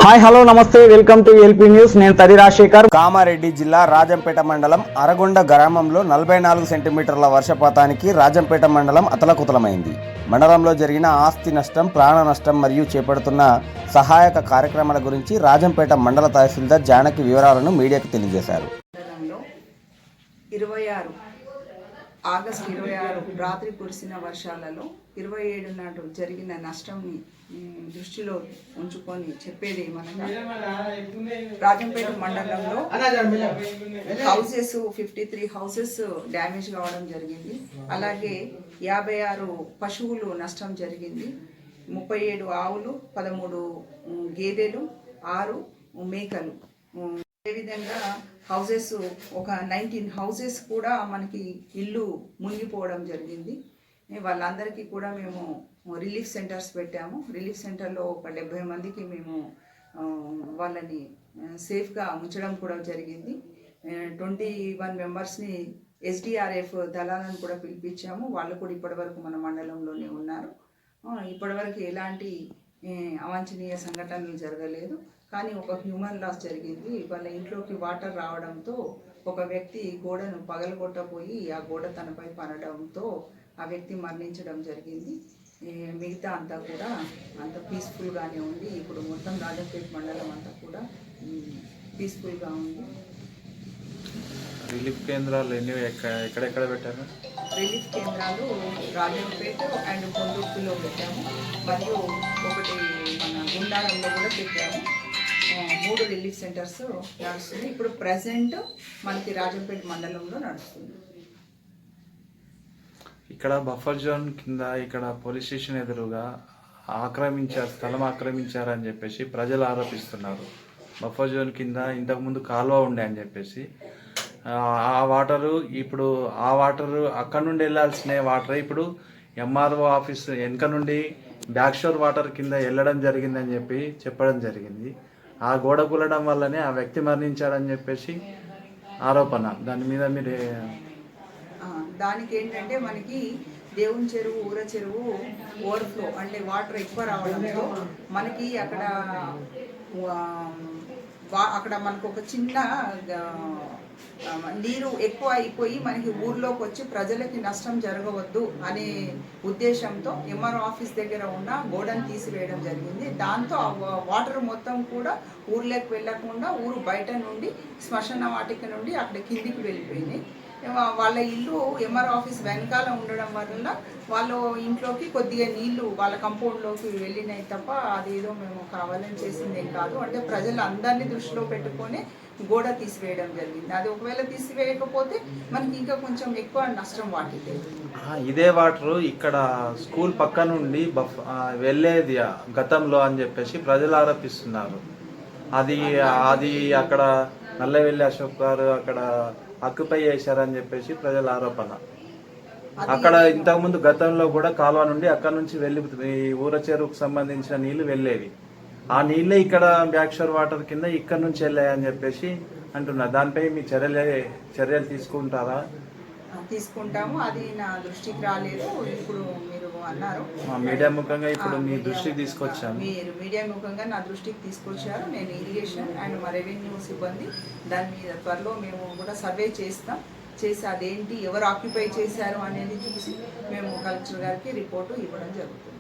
Hi hello నమస్తే welcome to LP news. నేను తడి రాజశేఖర్. కామారెడ్డి జిల్లా రాజంపేట మండలం అరగొండ గ్రామంలో 44 సెంటీమీటర్ల వర్షపాతానికి రాజంపేట మండలం అతలకుతలమైంది. మండలంలో జరిగిన ఆస్తి నష్టం, ప్రాణ నష్టం మరియు చేపడుతున్న సహాయక కార్యక్రమాల గురించి రాజంపేట మండల తహసీల్దార్ జానకి వివరాలను మీడియాకు తెలియజేశారు. ఆగస్టు 26 రాత్రి కురిసిన వర్షాలలో 27 నాడు జరిగిన నష్టంని దృష్టిలో ఉంచుకొని చెప్పేది ఏమనగా, రాజంపేట మండలంలో హౌసెస్ 53 హౌసెస్ డ్యామేజ్ కావడం జరిగింది. అలాగే 56 పశువులు నష్టం జరిగింది. 37 ఆవులు, 13 గేదెలు, 6 మేకలు. అదేవిధంగా హౌసెస్ ఒక 19 హౌసెస్ కూడా మనకి ఇల్లు మునిగిపోవడం జరిగింది. వాళ్ళందరికీ కూడా మేము రిలీఫ్ సెంటర్స్ పెట్టాము. రిలీఫ్ సెంటర్లో ఒక 70 మందికి మేము వాళ్ళని సేఫ్గా ఉంచడం కూడా జరిగింది. 21 మెంబర్స్ని SDRF దళాలను కూడా పిలిపించాము. వాళ్ళు కూడా ఇప్పటివరకు మన మండలంలోనే ఉన్నారు. ఇప్పటివరకు ఎలాంటి అవాంఛనీయ సంఘటనలు జరగలేదు. కానీ ఒక హ్యూమన్ లాస్ జరిగింది. వాళ్ళ ఇంట్లోకి వాటర్ రావడంతో ఒక వ్యక్తి గోడను పగలగొట్టపోయి ఆ గోడ తనపై పడడంతో ఆ వ్యక్తి మరణించడం జరిగింది. మిగతా అంతా కూడా అంత పీస్ఫుల్గానే ఉంది. ఇప్పుడు మొత్తం రాజంపేట మండలం అంతా కూడా పీస్ఫుల్గా ఉంది. రిలీఫ్ కేంద్రాలు ఎన్ని ఎక్కడెక్కడ పెట్టారు? రిలీఫ్ కేంద్రాలు రాజంపేట అండ్ కొండూరులో పెట్టాము, మరియు ఒకటి మన గుండారంలో కూడా పెట్టాము. 3 రిలీఫ్ సెంటర్స్ నడుస్తుంది. ఇప్పుడు ప్రజెంట్ మనకి రాజంపేట మండలంలో నడుస్తుంది. ఇక్కడ బఫర్ జోన్ కింద ఇక్కడ పోలీస్ స్టేషన్ ఎదురుగా స్థలం ఆక్రమించారని చెప్పేసి ప్రజలు ఆరోపిస్తున్నారు. బఫర్ జోన్ కింద ఇంతకుముందు కాలువ ఉండే అని చెప్పేసి ఆ వాటరు అక్కడ నుండి వెళ్ళాల్సిన వాటర్ ఇప్పుడు MRO ఆఫీస్ వెనక నుండి బ్యాక్ షోర్ వాటర్ కింద వెళ్ళడం జరిగిందని చెప్పడం జరిగింది. ఆ గోడ కూలడం వల్లనే ఆ వ్యక్తి మరణించాడని చెప్పేసి ఆరోపణ. దాని మీద మీరు దానికి ఏంటంటే, మనకి దేవుని చెరువు, ఊర చెరువు ఓవర్ఫ్లో అంటే వాటర్ ఎక్కువ రావడంతో మనకి అక్కడ మనకు ఒక చిన్న నీరు ఎక్కువ అయిపోయి మనకి ఊర్లోకి వచ్చి ప్రజలకి నష్టం జరగవద్దు అనే ఉద్దేశంతో MRO ఆఫీస్ దగ్గర ఉన్న గోడను తీసివేయడం జరిగింది. దాంతో ఆ వాటర్ మొత్తం కూడా ఊర్లోకి వెళ్ళకుండా ఊరు బయట నుండి శ్మశాన వాటిక నుండి అక్కడ కిందికి వెళ్ళిపోయినాయి. వాళ్ళ ఇల్లు MRO ఆఫీస్ వెనకాల ఉండడం వల్ల వాళ్ళ ఇంట్లోకి కొద్దిగా నీళ్లు వాళ్ళ కంపౌండ్లోకి వెళ్ళినాయి తప్ప అదేదో మేము కావాలని చేసిందేం కాదు. అంటే ప్రజలు అందరినీ దృష్టిలో పెట్టుకొని గోడ తీసివేయడం జరిగింది. అది ఒకవేళ తీసివేయకపోతే మనకి ఇంకా కొంచెం ఎక్కువ నష్టం వాటిల్లేదు. ఇదే వాటర్ ఇక్కడ స్కూల్ పక్క నుండి వెళ్ళేది గతంలో అని చెప్పేసి ప్రజలు ఆరోపిస్తున్నారు. అది అక్కడ నల్లవెల్లి అశోక్ గారు అక్కడ ఆక్యుపై చేశారని చెప్పేసి ప్రజల ఆరోపణ. అక్కడ ఇంతకుముందు గతంలో కూడా కాలువ నుండి అక్కడ నుంచి వెళ్ళి ఊర చెరువుకు సంబంధించిన నీళ్లు వెళ్ళేవి. ఆ నీళ్ళే ఇక్కడ బ్యాక్ షోర్ వాటర్ కింద ఇక్కడ నుంచి వెళ్ళాయని చెప్పేసి అంటున్నారు. దానిపై మీ చర్యలు తీసుకుంటాము. అది నా దృష్టికి రాలేదు. ఇప్పుడు మీరు అన్నారు, మీడియా ముఖంగా ఇప్పుడు మీ దృష్టికి తీసుకొచ్చాను. మీరు మీడియా ముఖంగా నా దృష్టికి తీసుకొచ్చారు. నేను ఇరిగేషన్ అండ్ మా రెవెన్యూ సిబ్బంది దాని మీద త్వరలో మేము కూడా సర్వే చేసి అదేంటి ఎవరు ఆక్యుపై చేశారు అనేది చూసి మేము కలెక్టర్ గారికి రిపోర్టు ఇవ్వడం జరుగుతుంది.